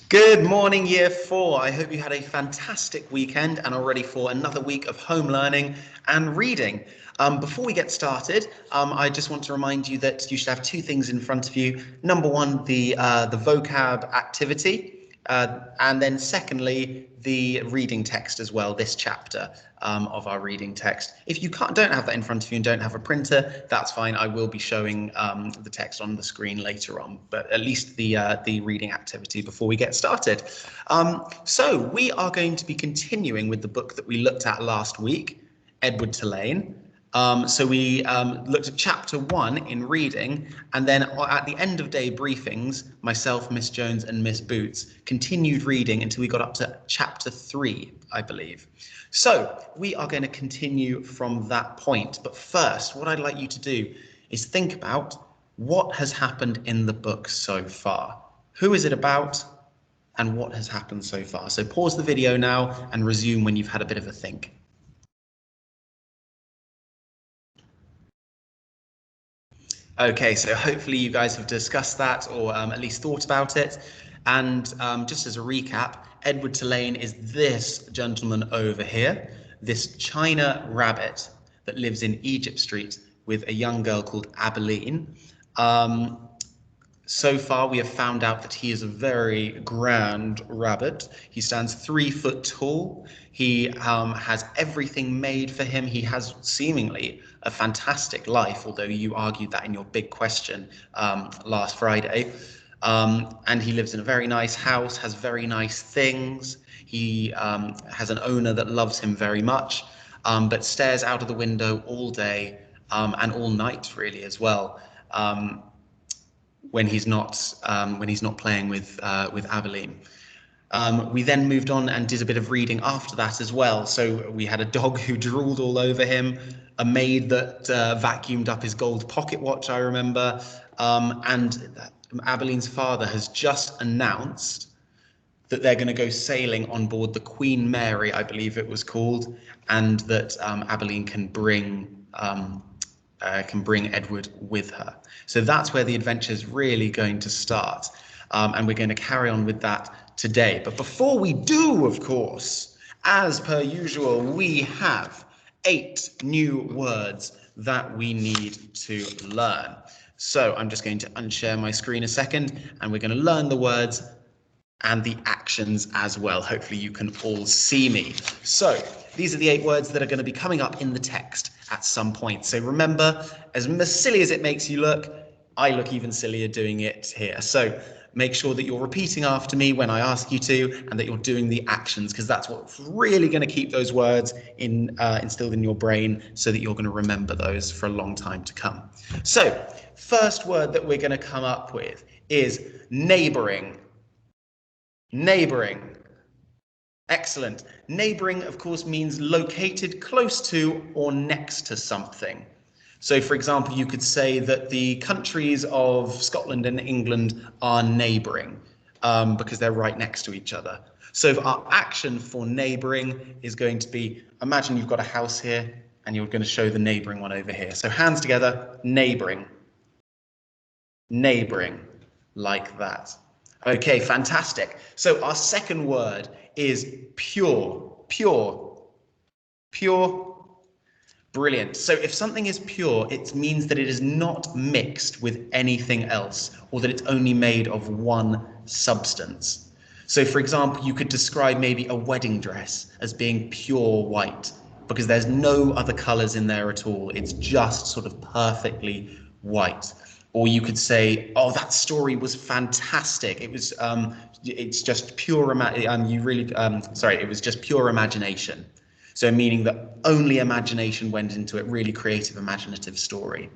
Good morning, Year 4. I hope you had a fantastic weekend and are ready for another week of home learning and reading. Before we get started, I just want to remind you that you should have two things in front of you. Number one, the vocab activity, and then secondly, the reading text as well, this chapter of our reading text. If you don't have that in front of you and don't have a printer, that's fine. I will be showing the text on the screen later on, but at least the reading activity before we get started. So we are going to be continuing with the book that we looked at last week, Edward Tulane. So we looked at chapter 1 in reading, and then at the end of day briefings, myself, Miss Jones and Miss Boots continued reading until we got up to chapter 3, I believe. So we are going to continue from that point. But first, what I'd like you to do is think about what has happened in the book so far. Who is it about and what has happened so far? So pause the video now and resume when you've had a bit of a think. Okay, so hopefully you guys have discussed that or at least thought about it. And just as a recap, Edward Tulane is this gentleman over here, this China rabbit that lives in Egypt Street with a young girl called Abilene. So far, we have found out that he is a very grand rabbit. He stands 3 foot tall. He has everything made for him. He has seemingly a fantastic life, although you argued that in your big question last Friday. And he lives in a very nice house, has very nice things. He has an owner that loves him very much, but stares out of the window all day and all night, really, as well. When he's not playing with Abilene. We then moved on and did a bit of reading after that as well. So we had a dog who drooled all over him, a maid that vacuumed up his gold pocket watch, I remember, and Abilene's father has just announced that they're going to go sailing on board the Queen Mary, I believe it was called, and that Abilene can bring Edward with her. So that's where the adventure is really going to start. And we're going to carry on with that today. But before we do, of course, as per usual, we have 8 new words that we need to learn. So I'm just going to unshare my screen a second, and we're going to learn the words and the actions as well. Hopefully you can all see me. So these are the 8 words that are going to be coming up in the text at some point. So remember, as silly as it makes you look, I look even sillier doing it here. So make sure that you're repeating after me when I ask you to, and that you're doing the actions, because that's what's really going to keep those words instilled in your brain, so that you're going to remember those for a long time to come. So first word that we're going to come up with is neighboring. Neighboring. Excellent. Neighboring, of course, means located close to or next to something. So, for example, you could say that the countries of Scotland and England are neighboring because they're right next to each other. So our action for neighboring is going to be, imagine you've got a house here and you're going to show the neighboring one over here. So hands together, neighboring. Neighboring, like that. Okay, fantastic. So our second word is pure. Pure. Pure. Brilliant. So if something is pure, it means that it is not mixed with anything else, or that it's only made of one substance. So for example, you could describe maybe a wedding dress as being pure white, because there's no other colors in there at all. It's just sort of perfectly white. Or you could say, oh, that story was fantastic. It was, it's just pure, it was just pure imagination. So meaning that only imagination went into it, really creative, imaginative story.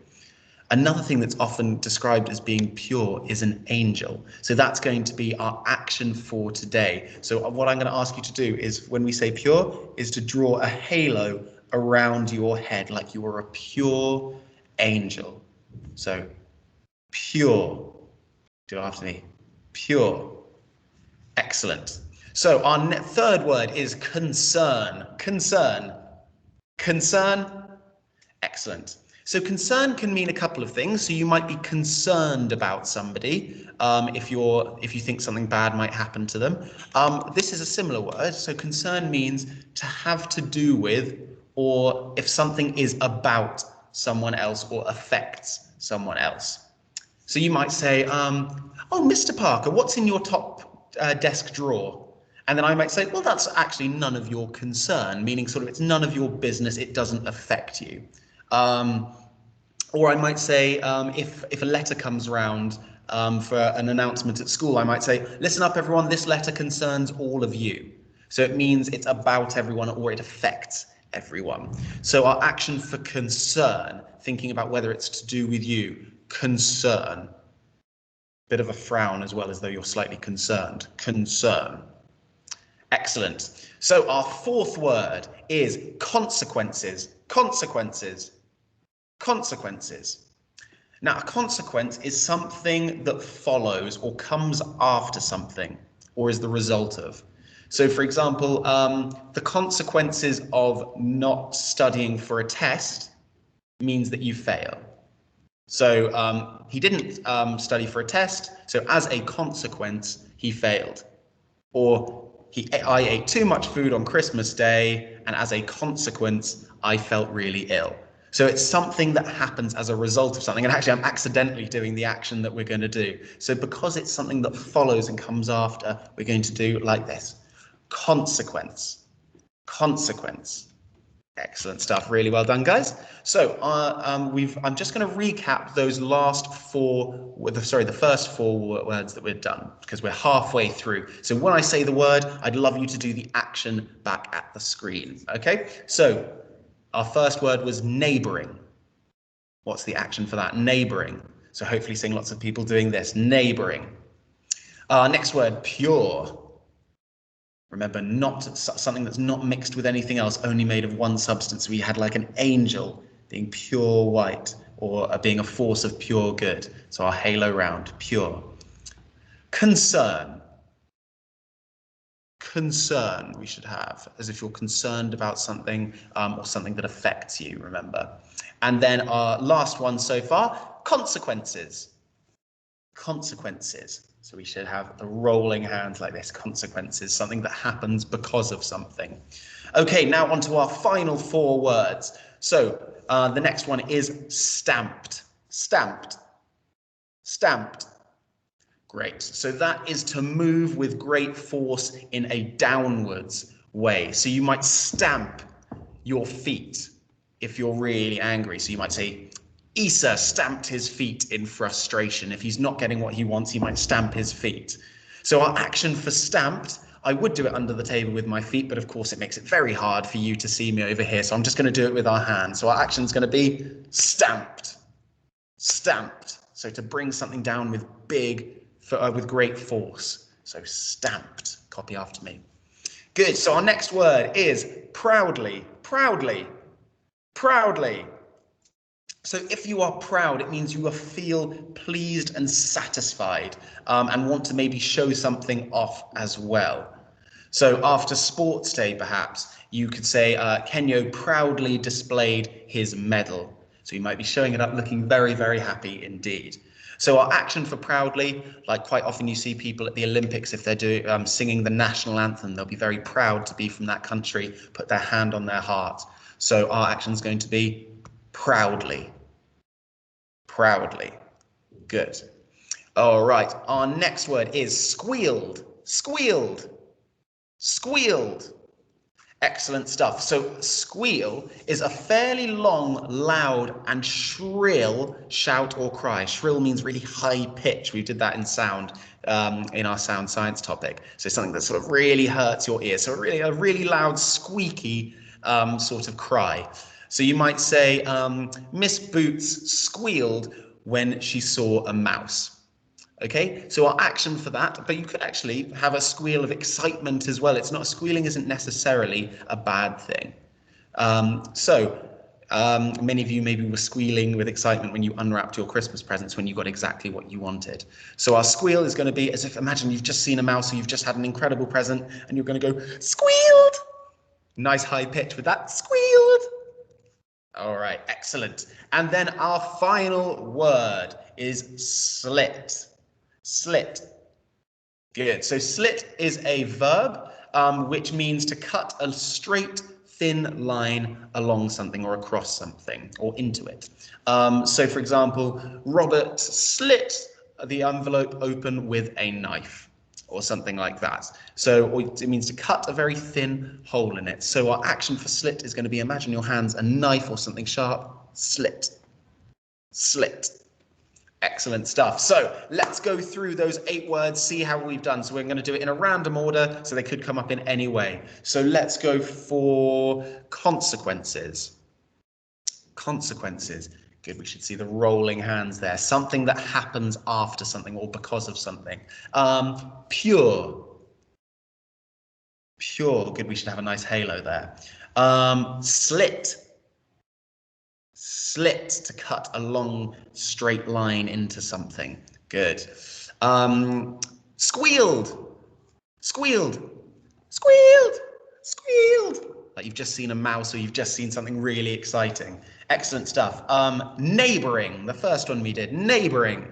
Another thing that's often described as being pure is an angel. So that's going to be our action for today. So what I'm going to ask you to do is, when we say pure, is to draw a halo around your head, like you are a pure angel. So pure. Do it after me. Pure. Excellent. So our third word is concern. Concern. Concern. Excellent. So concern can mean a couple of things. So you might be concerned about somebody if you think something bad might happen to them. This is a similar word. So concern means to have to do with, or if something is about someone else or affects someone else. So you might say, oh, Mr. Parker, what's in your top desk drawer? And then I might say, well, that's actually none of your concern, meaning sort of it's none of your business, it doesn't affect you. Or I might say, if a letter comes around for an announcement at school, I might say, listen up, everyone, this letter concerns all of you. So it means it's about everyone or it affects everyone. So our action for concern, thinking about whether it's to do with you, concern. Bit of a frown as well, as though you're slightly concerned. Concern. Excellent. So our fourth word is consequences. Consequences. Consequences. Now, a consequence is something that follows or comes after something or is the result of. So, for example, the consequences of not studying for a test means that you fail. So he didn't study for a test, so as a consequence, he failed. Or I ate too much food on Christmas Day, and as a consequence, I felt really ill. So it's something that happens as a result of something. And actually, I'm accidentally doing the action that we're going to do. So because it's something that follows and comes after, we're going to do like this. Consequence. Consequence. Excellent stuff. Really well done, guys. So I'm just going to recap those last four, the first four words that we've done, because we're halfway through. So when I say the word, I'd love you to do the action back at the screen. Okay, so our first word was neighboring. What's the action for that? Neighboring. So hopefully seeing lots of people doing this. Neighboring. Next word, pure. Remember, not something that's not mixed with anything else, only made of one substance. We had like an angel being pure white, or being a force of pure good. So our halo round, pure. Concern. Concern we should have, as if you're concerned about something or something that affects you, remember. And then our last one so far, consequences. Consequences. So we should have the rolling hands like this, consequences, something that happens because of something. Okay, now on to our final four words. So the next one is stamped. Stamped. Stamped. Great. So that is to move with great force in a downwards way. So you might stamp your feet if you're really angry. So you might say, Issa stamped his feet in frustration. If he's not getting what he wants, he might stamp his feet. So our action for stamped, I would do it under the table with my feet, but of course it makes it very hard for you to see me over here. So I'm just going to do it with our hands. So our action is going to be stamped. Stamped. So to bring something down with with great force. So stamped. Copy after me. Good. So our next word is proudly. Proudly. Proudly. So if you are proud, it means you feel pleased and satisfied and want to maybe show something off as well. So after sports day, perhaps, you could say, Kenyo proudly displayed his medal. So you might be showing it up looking very, very happy indeed. So our action for proudly, like quite often you see people at the Olympics, if they're singing the national anthem, they'll be very proud to be from that country, put their hand on their heart. So our action is going to be proudly. Proudly. Good. All right. Our next word is squealed. Squealed. Squealed. Excellent stuff. So squeal is a fairly long, loud and shrill shout or cry. Shrill means really high pitch. We did that in sound in our sound science topic. So something that sort of really hurts your ears. So a really loud, squeaky sort of cry. So you might say, Miss Boots squealed when she saw a mouse. Okay, so our action for that, but you could actually have a squeal of excitement as well. It's not, squealing isn't necessarily a bad thing. Many of you maybe were squealing with excitement when you unwrapped your Christmas presents when you got exactly what you wanted. So our squeal is going to be as if, imagine you've just seen a mouse or you've just had an incredible present and you're going to go, squealed. Nice high pitch with that, squealed. All right, excellent. And then our final word is slit. Slit. Good. So slit is a verb, which means to cut a straight, thin line along something or across something or into it. So for example, Robert slit the envelope open with a knife or something like that. So it means to cut a very thin hole in it. So our action for slit is going to be, imagine your hands, a knife or something sharp, slit, slit. Excellent stuff. So let's go through those 8 words, see how we've done. So we're going to do it in a random order, so they could come up in any way. So let's go for consequences. Consequences. Good, we should see the rolling hands there. Something that happens after something or because of something. Pure. Pure. Good, we should have a nice halo there. Slit. Slit, to cut a long straight line into something. Good. Squealed. Squealed. Squealed. Squealed. Like you've just seen a mouse or you've just seen something really exciting. Excellent stuff. Neighboring. The first one we did. Neighboring.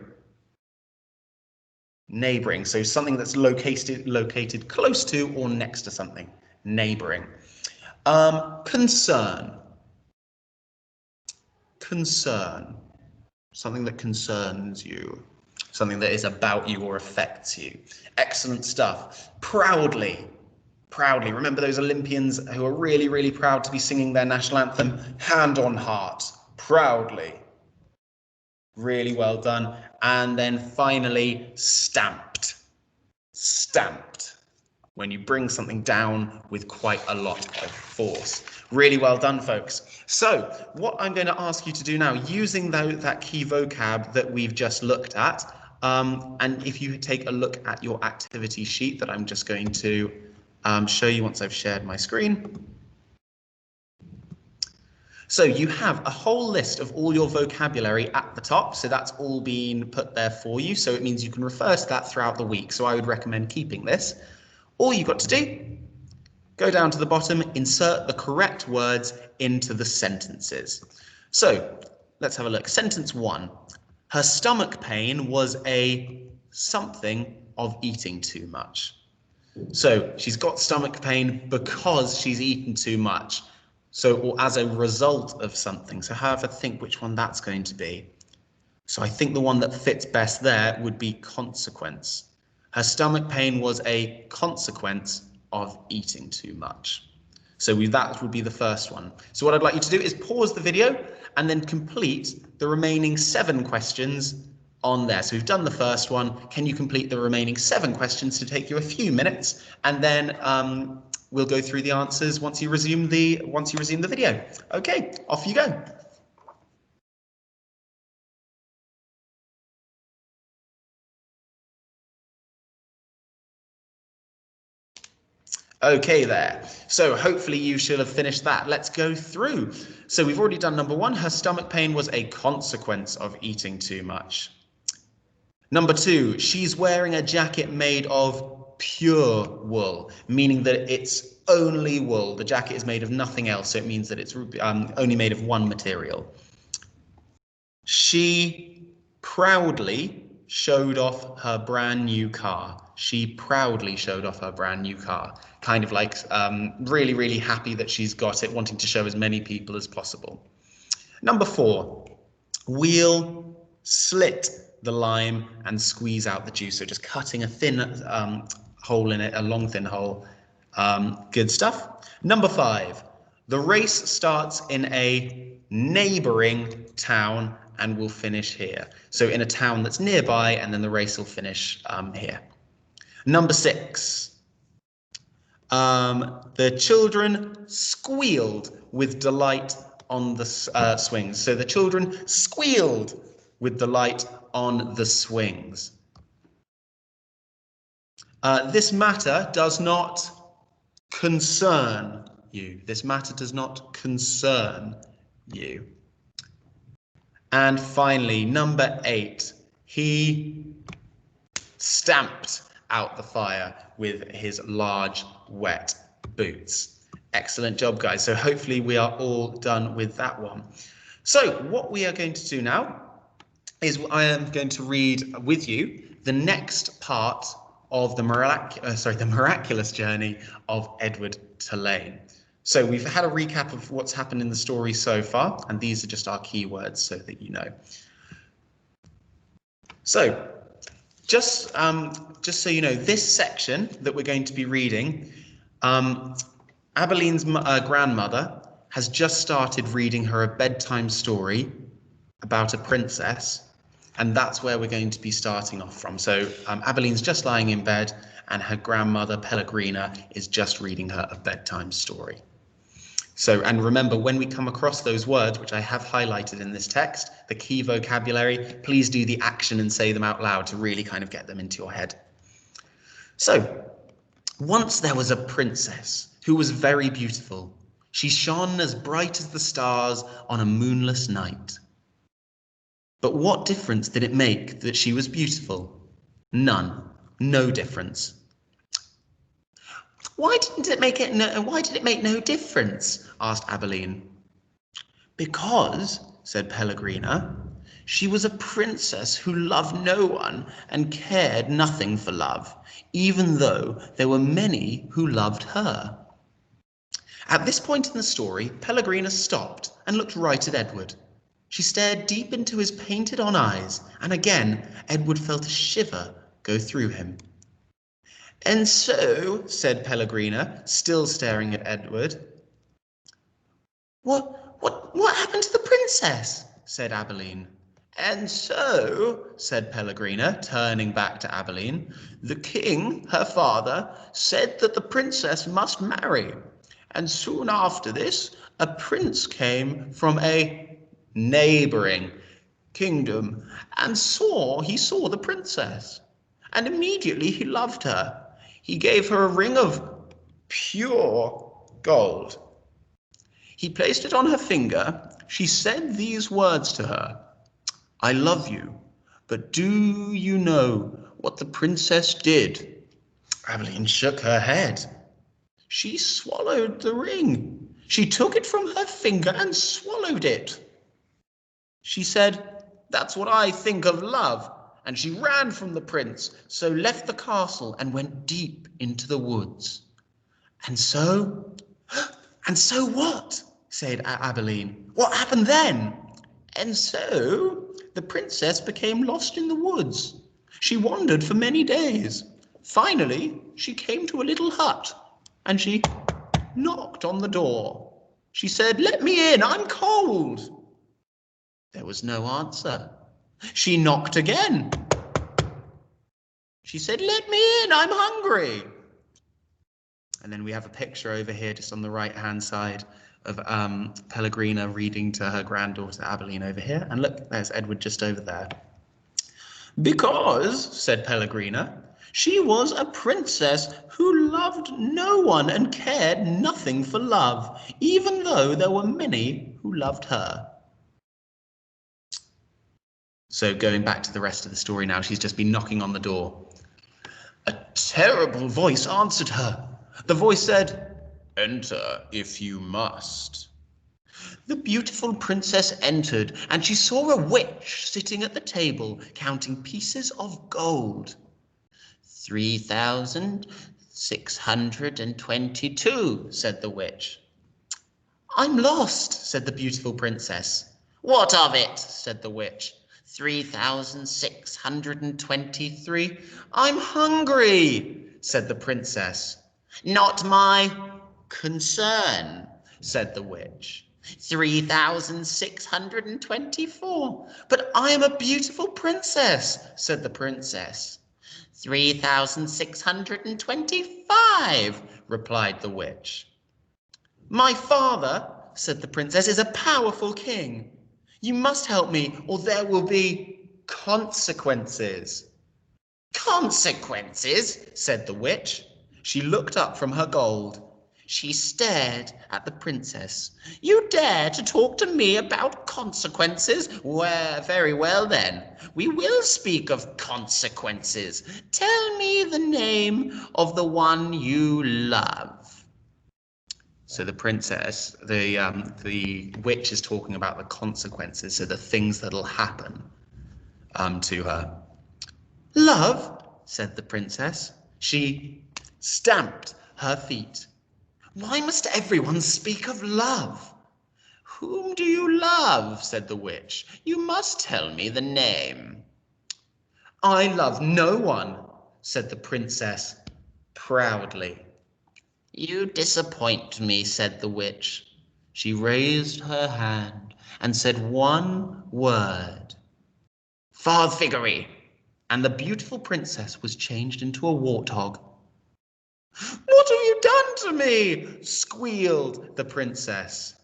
Neighboring. So something that's located close to or next to something. Neighboring. Concern. Concern, something that concerns you, something that is about you or affects you. Excellent stuff. Proudly, proudly. Remember those Olympians who are really, really proud to be singing their national anthem, hand on heart, proudly. Really well done. And then finally, stamped, stamped. When you bring something down with quite a lot of force. Really well done, folks. So what I'm going to ask you to do now, using that key vocab that we've just looked at, and if you take a look at your activity sheet that I'm just going to show you once I've shared my screen. So you have a whole list of all your vocabulary at the top. So that's all been put there for you. So it means you can refer to that throughout the week. So I would recommend keeping this. All you've got to do, go down to the bottom, insert the correct words into the sentences. So let's have a look. Sentence 1. Her stomach pain was a something of eating too much. So she's got stomach pain because she's eaten too much. So, or as a result of something. So however, think which one that's going to be. So I think the one that fits best there would be consequence. Her stomach pain was a consequence of eating too much. So that would be the first one. So what I'd like you to do is pause the video and then complete the remaining 7 questions on there. So we've done the first one. Can you complete the remaining 7 questions to take you a few minutes? And then we'll go through the answers once you resume the video. Okay, off you go. Okay there. So hopefully you should have finished that. Let's go through. So we've already done number 1. Her stomach pain was a consequence of eating too much. Number 2, she's wearing a jacket made of pure wool, meaning that it's only wool. The jacket is made of nothing else, so it means that it's only made of one material. She proudly showed off her brand new car. She proudly showed off her brand new car. Kind of like really, really happy that she's got it, wanting to show as many people as possible. Number 4, we'll slit the lime and squeeze out the juice. So just cutting a thin hole in it, a long thin hole. Good stuff. Number 5, the race starts in a neighboring town and will finish here. So in a town that's nearby, and then the race will finish here. Number 6, the children squealed with delight on the swings. So the children squealed with delight on the swings. This matter does not concern you. This matter does not concern you. And finally, number 8, he stamped out the fire with his large wet boots. Excellent job, guys. So hopefully we are all done with that one. So what we are going to do now is I am going to read with you the next part of the miraculous journey of Edward Tulane. So we've had a recap of what's happened in the story so far, and these are just our keywords so that you know. So just so you know, this section that we're going to be reading, Abilene's grandmother has just started reading her a bedtime story about a princess, and that's where we're going to be starting off from. So Abilene's just lying in bed, and her grandmother, Pellegrina, is just reading her a bedtime story. So, and remember, when we come across those words, which I have highlighted in this text, the key vocabulary, please do the action and say them out loud to really kind of get them into your head. So, once there was a princess who was very beautiful. She shone as bright as the stars on a moonless night. But what difference did it make that she was beautiful? None. No difference. Why did it make no difference? Asked Abilene. Because, said Pellegrina, she was a princess who loved no one and cared nothing for love, even though there were many who loved her. At this point in the story, Pellegrina stopped and looked right at Edward. She stared deep into his painted-on eyes, and again Edward felt a shiver go through him. And so, said Pellegrina, still staring at Edward. What happened to the princess? Said Abilene. And so, said Pellegrina, turning back to Abilene, the king, her father, said that the princess must marry. And soon after this, a prince came from a neighboring kingdom and he saw the princess. And immediately he loved her. He gave her a ring of pure gold. He placed it on her finger. She said these words to her, I love you, but do you know what the princess did? Abilene shook her head. She swallowed the ring. She took it from her finger and swallowed it. She said, that's what I think of love. And she ran from the prince, so left the castle and went deep into the woods. And so what? Said Abilene. What happened then? And so the princess became lost in the woods. She wandered for many days. Finally, she came to a little hut, and she knocked on the door. She said, let me in, I'm cold. There was no answer. She knocked again. She said, let me in, I'm hungry. And then we have a picture over here, just on the right-hand side, of Pellegrina reading to her granddaughter Abilene over here. And look, there's Edward just over there. Because, said Pellegrina, she was a princess who loved no one and cared nothing for love, even though there were many who loved her. So going back to the rest of the story now, she's just been knocking on the door. A terrible voice answered her. The voice said, enter if you must. The beautiful princess entered, and she saw a witch sitting at the table, counting pieces of gold. 3,622, said the witch. I'm lost, said the beautiful princess. What of it? Said the witch. 3,623. I'm hungry, said the princess. Not my concern, said the witch. 3,624. But I am a beautiful princess, said the princess. 3,625, replied the witch. My father, said the princess, is a powerful king. You must help me, or there will be consequences. Consequences, said the witch. She looked up from her gold. She stared at the princess. You dare to talk to me about consequences? Well, very well then. We will speak of consequences. Tell me the name of the one you love. So the princess, the witch is talking about the consequences, so the things that'll happen to her. Love, said the princess. She stamped her feet. Why must everyone speak of love? Whom do you love? Said the witch. You must tell me the name. I love no one, said the princess proudly. You disappoint me, said the witch. She raised her hand and said one word. Farthiggery. And the beautiful princess was changed into a warthog. What have you done to me? Squealed the princess.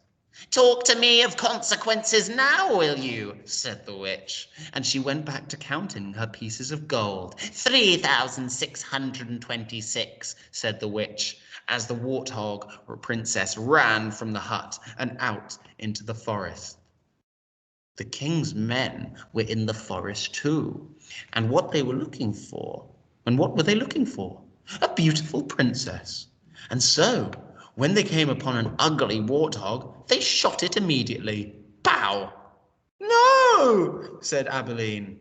Talk to me of consequences now, will you? Said the witch, and she went back to counting her pieces of gold. 3,626, said the witch, as the warthog princess ran from the hut and out into the forest. The king's men were in the forest too, and what they were looking for, and what were they looking for? A beautiful princess. And so, when they came upon an ugly warthog, they shot it immediately. Pow! No, said Abilene.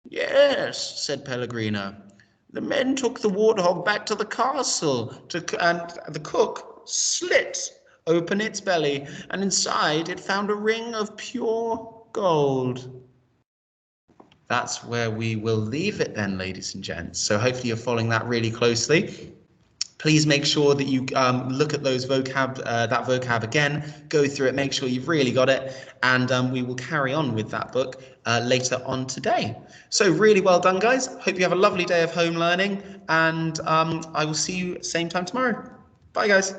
Yes, said Pellegrino. The men took the warthog back to the castle, and the cook slit open its belly, and inside it found a ring of pure gold. That's where we will leave it then, ladies and gents. So hopefully you're following that really closely. Please make sure that you look at those that vocab again, go through it, make sure you've really got it, and we will carry on with that book later on today. So really well done, guys. Hope you have a lovely day of home learning, and I will see you same time tomorrow. Bye, guys.